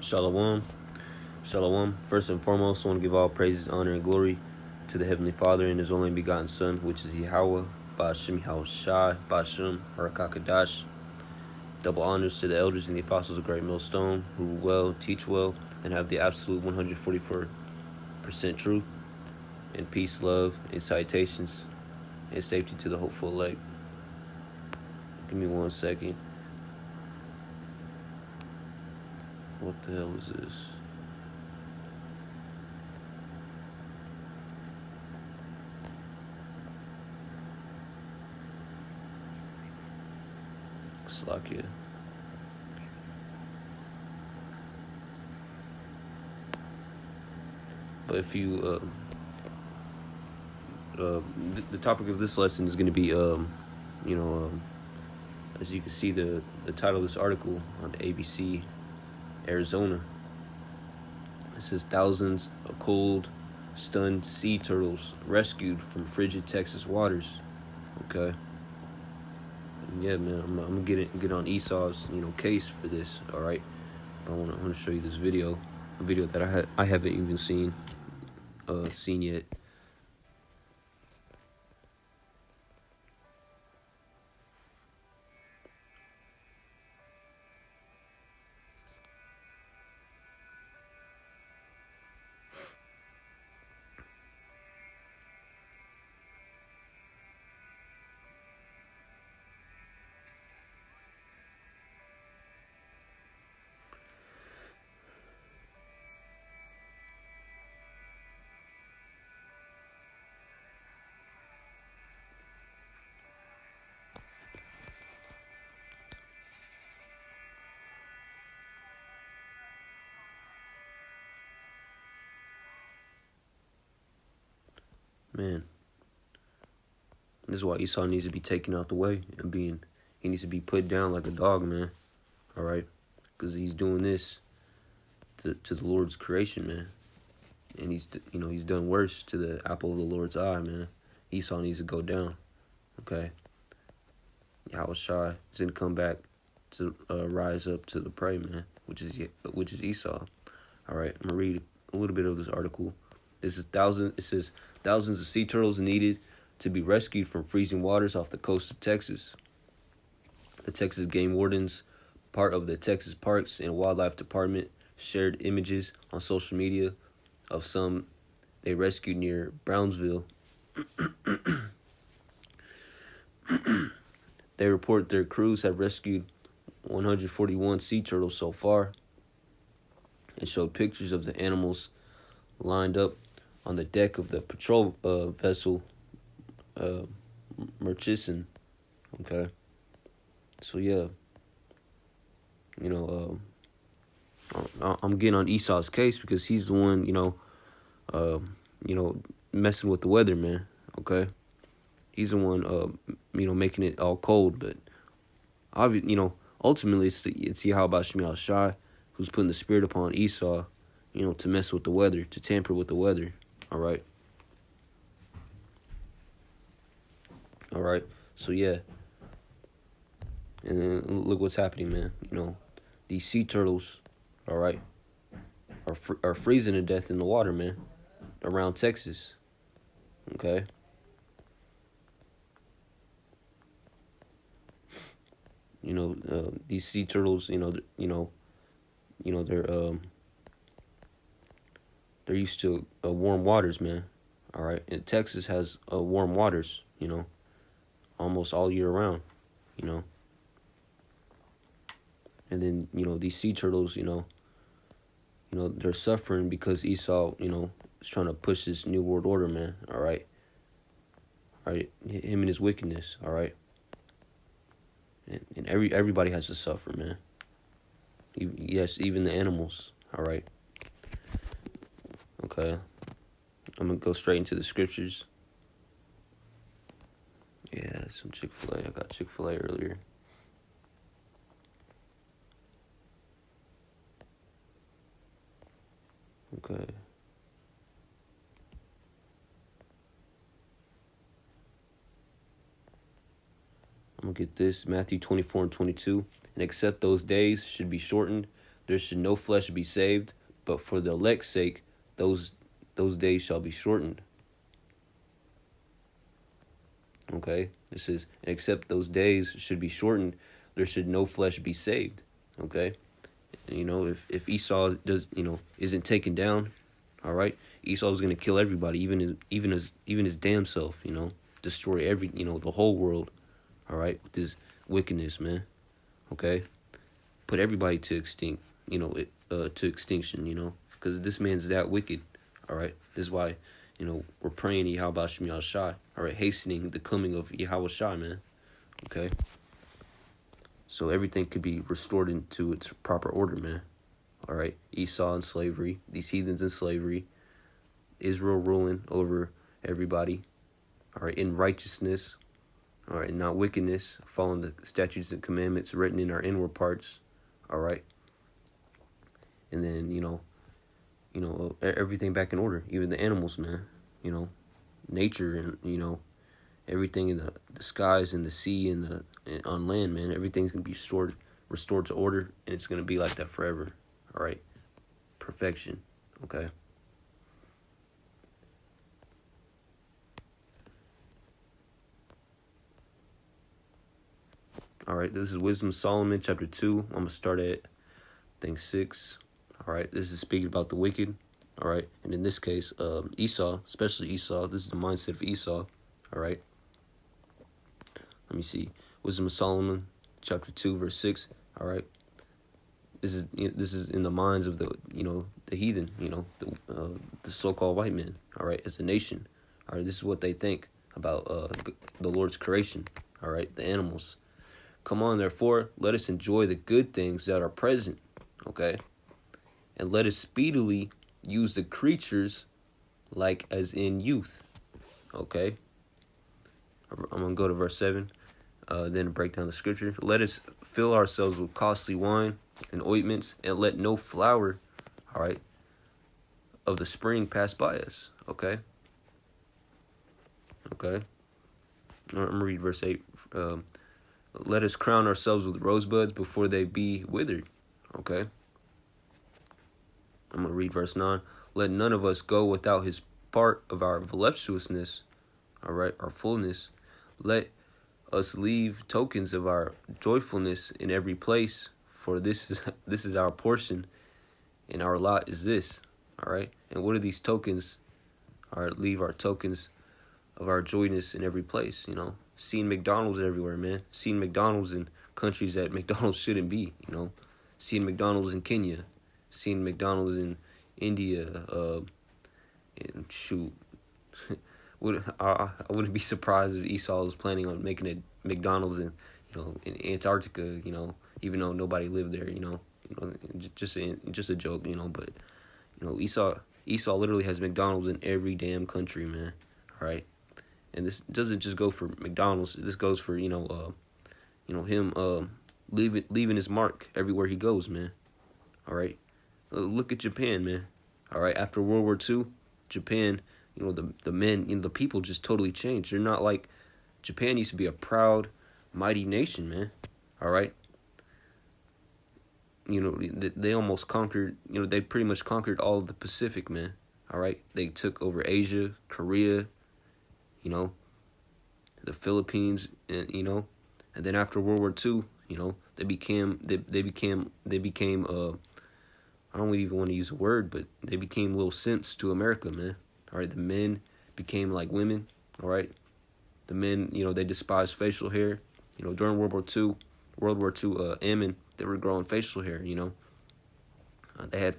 Shalom. Shalom. First and foremost, I want to give all praises, honor, and glory to the Heavenly Father and His only begotten Son, which is Yahweh, Ba'ashem Yahushai, Ba'ashem Harakakadash. Double honors to the elders and the apostles of Great Millstone, who well, teach well, and have the absolute 144% truth, and peace, love, and salutations, and safety to the hopeful elect. Give me 1 second. What the hell is this? Slakia. But if you, the topic of this lesson is going to be, as you can see, the title of this article on the ABC, Arizona. It says thousands of cold, stunned sea turtles rescued from frigid Texas waters. Okay. Yeah, man, I'm gonna get on Esau's case for this. All right, but I want to show you this video, a video that I haven't even seen yet. Man, this is why Esau needs to be taken out the way and he needs to be put down like a dog, man. All right, because he's doing this to the Lord's creation, man, and he's done worse to the apple of the Lord's eye, man. Esau needs to go down. Okay, Yahushua is gonna come back to rise up to the prey, man, which is Esau. All right, I'm gonna read a little bit of this article. It says thousands of sea turtles needed to be rescued from freezing waters off the coast of Texas. The Texas Game Wardens, part of the Texas Parks and Wildlife Department, shared images on social media of some they rescued near Brownsville. They report their crews have rescued 141 sea turtles so far and showed pictures of the animals lined up on the deck of the patrol vessel Murchison. Okay, so yeah, I'm getting on Esau's case because he's the one messing with the weather, man. Okay, he's the one making it all cold, but ultimately it's Yahweh Shemiel Shai who's putting the spirit upon Esau, to mess with the weather, to tamper with the weather. All right. So yeah, and then look what's happening, man. These sea turtles, all right, are freezing to death in the water, man, around Texas. Okay. These sea turtles, they're used to warm waters, man. All right, and Texas has warm waters, almost all year round, And then these sea turtles, they're suffering because Esau, is trying to push this new world order, man. All right, him and his wickedness. All right, and everybody has to suffer, man. Yes, even the animals. All right. Okay, I'm gonna go straight into the scriptures. Yeah, some Chick-fil-A. I got Chick-fil-A earlier. Okay. I'm going to get this. Matthew 24 and 22. And except those days should be shortened, there should no flesh be saved, but for the elect's sake, those days shall be shortened. Okay, this is, and except those days should be shortened, there should no flesh be saved. Okay, and, if Esau isn't taken down, all right, Esau's gonna kill everybody, even his damn self. Destroy the whole world. All right, with his wickedness, man. Okay, put everybody to extinction. Because this man's that wicked. All right, this is why. We're praying Yahweh Shem Yahushai. All right, hastening the coming of Yahweh Shai, man. Okay. So everything could be restored into its proper order, man. All right, Esau in slavery, these heathens in slavery, Israel ruling over everybody. All right, in righteousness. All right, not wickedness, following the statutes and commandments written in our inward parts. All right. And then, everything back in order, even the animals, man. Nature and, everything in the skies and the sea and on land, man. Everything's going to be restored to order, and it's going to be like that forever. All right. Perfection. Okay. All right. This is Wisdom of Solomon, chapter 2. I'm going to start at, 6. All right. This is speaking about the wicked. All right. And in this case, Esau, especially Esau. This is the mindset of Esau. All right. Let me see. Wisdom of Solomon, chapter 2, verse 6. All right. This is in the minds of the heathen, the so-called white men. All right, as a nation. All right, this is what they think about the Lord's creation. All right, the animals. Come on, therefore, let us enjoy the good things that are present. Okay, and let us speedily use the creatures like as in youth. Okay. I'm gonna go to verse 7. Then break down the scripture. Let us fill ourselves with costly wine and ointments, and let no flower, all right, of the spring pass by us. Okay. I'm gonna read verse 8. Let us crown ourselves with rosebuds before they be withered. Okay. I'm gonna read verse 9. Let none of us go without his part of our voluptuousness, all right, our fullness. Let us leave tokens of our joyfulness in every place, for this is our portion, and our lot is this. All right. And what are these tokens? All right, leave our tokens of our joyness in every place. Seeing McDonald's everywhere, man. Seeing McDonald's in countries that McDonald's shouldn't be. Seeing McDonald's in Kenya, seeing McDonald's in India. And shoot. I wouldn't be surprised if Esau was planning on making a McDonald's in Antarctica, even though nobody lived there, just a joke, but Esau literally has McDonald's in every damn country, man. All right, and this doesn't just go for McDonald's. This goes for him leaving his mark everywhere he goes, man. All right, look at Japan, man. All right, after World War II, Japan. The men, the people just totally changed. They're not like Japan used to be a proud, mighty nation, man. All right. They almost conquered, they pretty much conquered all of the Pacific, man. All right. They took over Asia, Korea, the Philippines, and then after World War II, they became I don't even want to use a word, but they became little simps to America, man. All right, the men became like women. All right, the men, they despised facial hair. During World War II, Ammon, they were growing facial hair. They had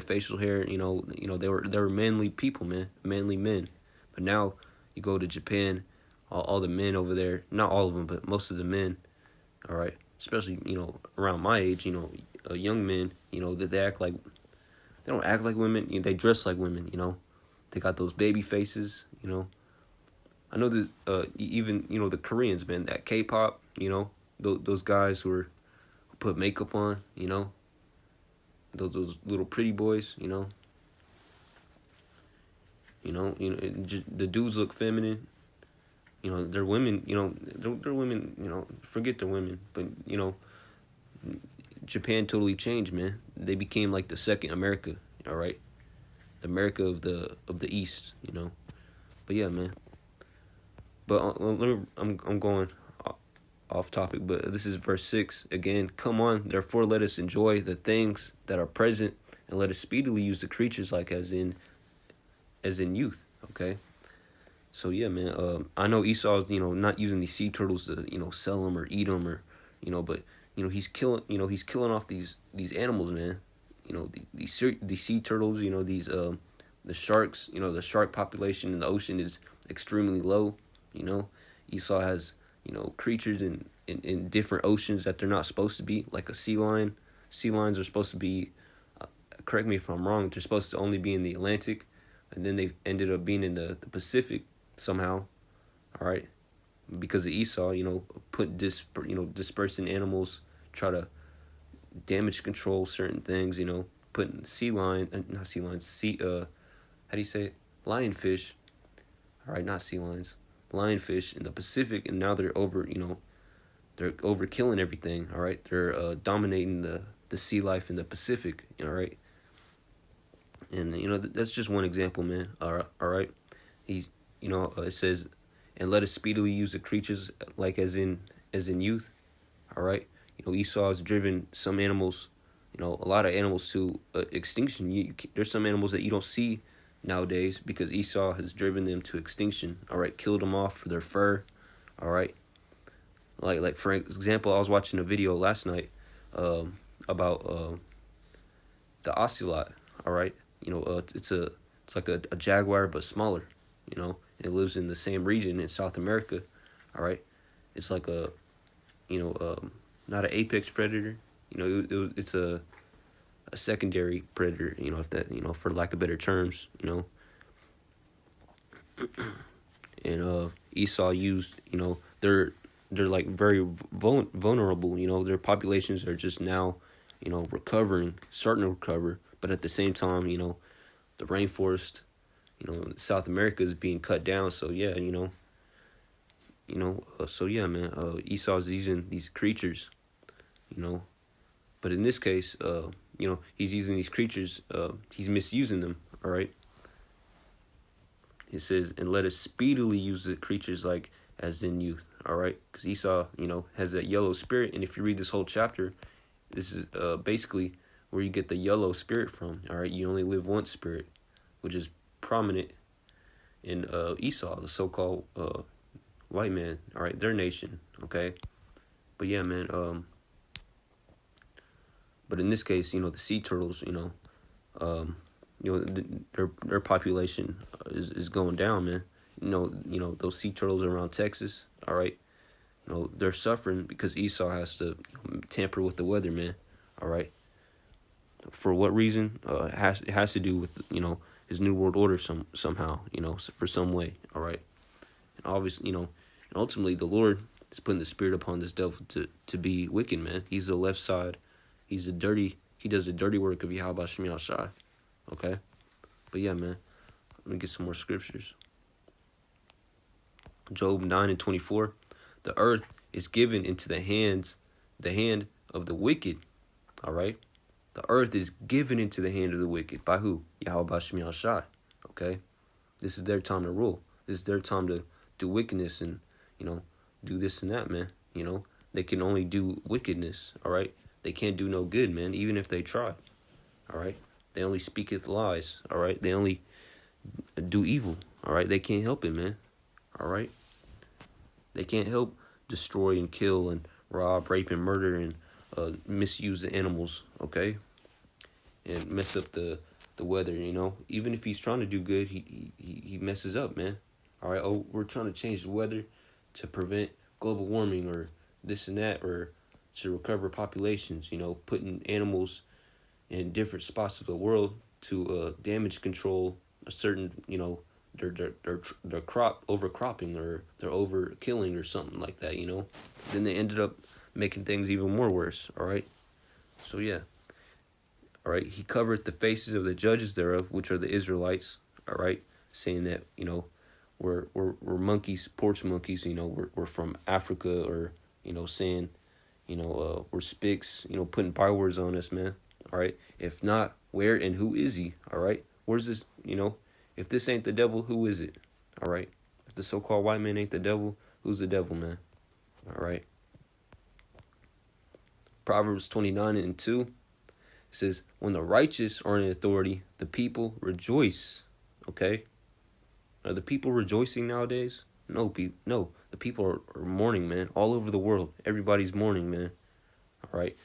facial hair. They were manly people, man, manly men. But now you go to Japan, all the men over there, not all of them, but most of the men. All right, especially around my age, young men, that they don't act like women. They dress like women. They got those baby faces, I know that even, the Koreans, man, that K-pop, those guys who put makeup on, those little pretty boys, the dudes look feminine. They're women, they're women, forget they're women, but, Japan totally changed, man. They became like the second America, all right? The America of the East, you know. But yeah, man. But I'm going off topic, but this is verse 6 again. Come on, therefore let us enjoy the things that are present, and let us speedily use the creatures like as in youth. Okay. So yeah, man. I know Esau's not using these sea turtles to sell them or eat them or but he's killing off these animals, man. These sea turtles. The sharks. The shark population in the ocean is extremely low. Esau has creatures in different oceans that they're not supposed to be, like a sea lion. Sea lions are supposed to be. Correct me if I'm wrong. They're supposed to only be in the Atlantic, and then they ended up being in the Pacific somehow. All right, because of Esau, dispersing animals, try to damage control certain things. Putting not sea lions, how do you say it? Lionfish. All right, not sea lions, lionfish in the Pacific, and now they're they're overkilling everything. All right, they're dominating the sea life in the Pacific. All right. And that's just one example, man. All right. He's it says, and let us speedily use the creatures like as in youth. All right. Esau has driven some animals, a lot of animals to extinction. There's some animals that you don't see nowadays because Esau has driven them to extinction. All right, killed them off for their fur. All right. Like for example, I was watching a video last night about the ocelot. All right. It's like a jaguar but smaller. It lives in the same region in South America. All right, it's like a not an apex predator. It's a secondary predator. If that for lack of better terms. And Esau used they're like very vulnerable. Their populations are just now starting to recover. But at the same time, the rainforest, South America is being cut down. So yeah, so yeah, man. Esau's using these creatures, but in this case, he's using these creatures. He's misusing them. All right. It says, and let us speedily use the creatures like as in youth. All right, because Esau, has that yellow spirit, and if you read this whole chapter, this is basically where you get the yellow spirit from. All right, you only live once spirit, which is prominent in Esau, the so-called white man. All right, their nation. Okay, but yeah, man. But in this case, the sea turtles, their population is going down, man. Those sea turtles around Texas. All right, they're suffering because Esau has to tamper with the weather, man. All right. For what reason? It has to do with his new world order somehow, for some way. All right, and obviously and ultimately the Lord is putting the spirit upon this devil to be wicked, man. He's the left side. He does the dirty work of Yahweh Shemi Shai. Okay, but yeah, man. Let me get some more scriptures. Job 9:24, the earth is given into the hand of the wicked. All right. The earth is given into the hand of the wicked. By who? Yahweh Shemi Shai. Okay? This is their time to rule. This is their time to do wickedness and, do this and that, man. They can only do wickedness, all right? They can't do no good, man, even if they try, all right? They only speaketh lies, all right? They only do evil, all right? They can't help it, man, all right? They can't help destroy and kill and rob, rape, and murder and misuse the animals, okay, and mess up the weather. Even if he's trying to do good, he messes up, man. All right. Oh, we're trying to change the weather to prevent global warming or this and that, or to recover populations. Putting animals in different spots of the world to damage control a certain their crop overcropping or they're overkilling or something like that. Then they ended up making things even more worse, all right? So, yeah. All right, he covered the faces of the judges thereof, which are the Israelites, all right? Saying that, we're monkeys, porch monkeys, we're from Africa, or, saying, were spics, putting bywords on us, man. All right. If not, where and who is he? All right. Where's this? If this ain't the devil, who is it? All right. If the so-called white man ain't the devil, who's the devil, man? All right. Proverbs 29:2 says, when the righteous are in authority, the people rejoice. Okay. Are the people rejoicing nowadays? No, no. The people are mourning, man. All over the world, everybody's mourning, man. All right.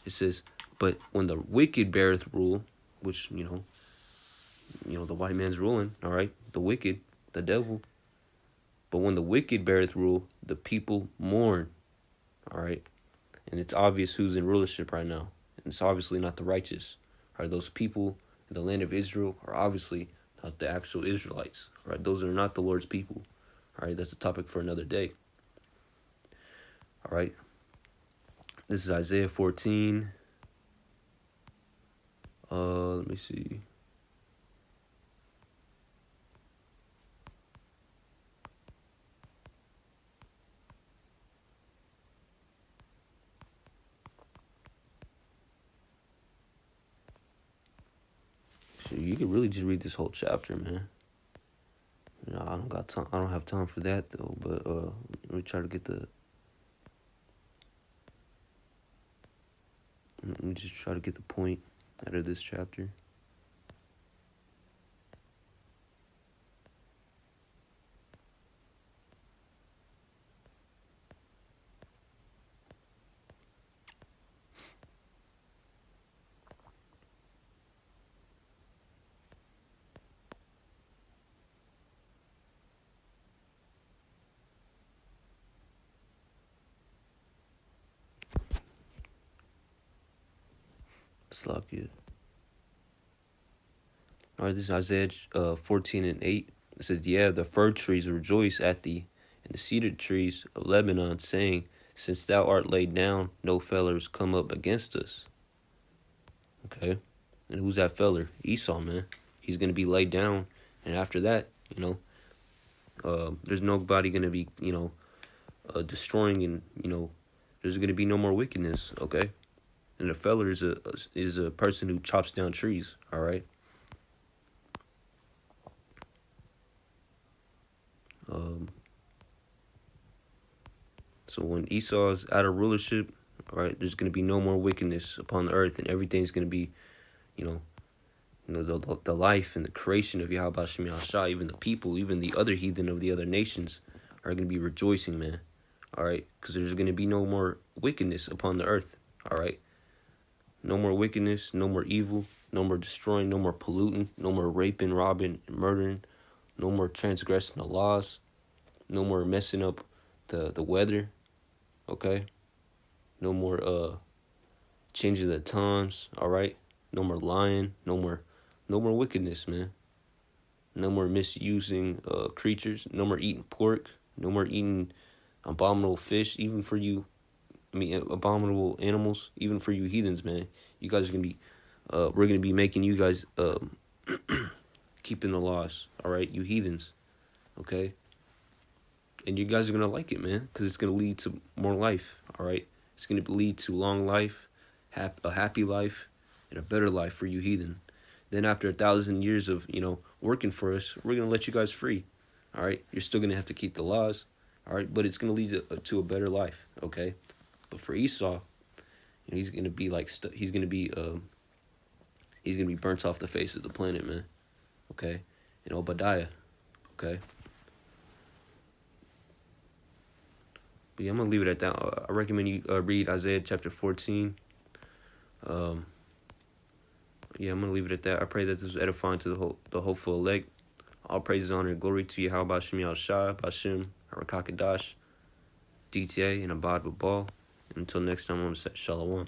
It says, but when the wicked beareth rule, which the white man's ruling. All right, the wicked, the devil. But when the wicked beareth rule, the people mourn. All right, and it's obvious who's in rulership right now. And it's obviously not the righteous. All right, those people in the land of Israel are obviously not the actual Israelites. All right, those are not the Lord's people. All right, that's a topic for another day. All right, this is Isaiah 14. Let me see. So you could really just read this whole chapter, man. I don't got time. I don't have time for that though. But let me try to get the. Let me just try to get the point out of this chapter. Slakia. All right, this is Isaiah 14:8. It says, yeah, the fir trees rejoice at thee, and the cedar trees of Lebanon, saying, since thou art laid down, no fellers come up against us. Okay. And who's that feller? Esau, man. He's going to be laid down. And after that, there's nobody going to be, destroying and, there's going to be no more wickedness. Okay. And a feller is a person who chops down trees. All right. So when Esau's out of rulership, all right, there's going to be no more wickedness upon the earth, and everything's going to be, the life and the creation of Yahweh Shem Yahshua, even the people, even the other heathen of the other nations are going to be rejoicing, man. All right, because there's going to be no more wickedness upon the earth. All right, no more wickedness, no more evil, no more destroying, no more polluting, no more raping, robbing, and murdering, no more transgressing the laws, no more messing up the weather. Okay, no more changing the times. All right, no more lying, no more wickedness, man. No more misusing creatures. No more eating pork. No more eating abominable fish, even for you. Abominable animals, even for you heathens, man. You guys are gonna be, we're gonna be making you guys keeping the laws. All right, you heathens, okay. And you guys are gonna like it, man, because it's gonna lead to more life. All right, it's gonna lead to long life, a happy life, and a better life for you heathen. Then after 1,000 years of working for us, we're gonna let you guys free. All right, you're still gonna have to keep the laws. All right, but it's gonna lead to a better life. Okay, but for Esau, he's gonna be like he's gonna be burnt off the face of the planet, man. Okay, and Obadiah. Okay. But yeah, I'm gonna leave it at that. I recommend you read Isaiah chapter 14. Yeah, I'm gonna leave it at that. I pray that this was edifying to the hopeful elect. All praise, honor, and glory to Yahweh Bashem Yahushua, Bashem Harakakadash, DTA, and Abad Babal. And until next time, I'm gonna say Shalom.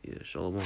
Yeah, Shalom.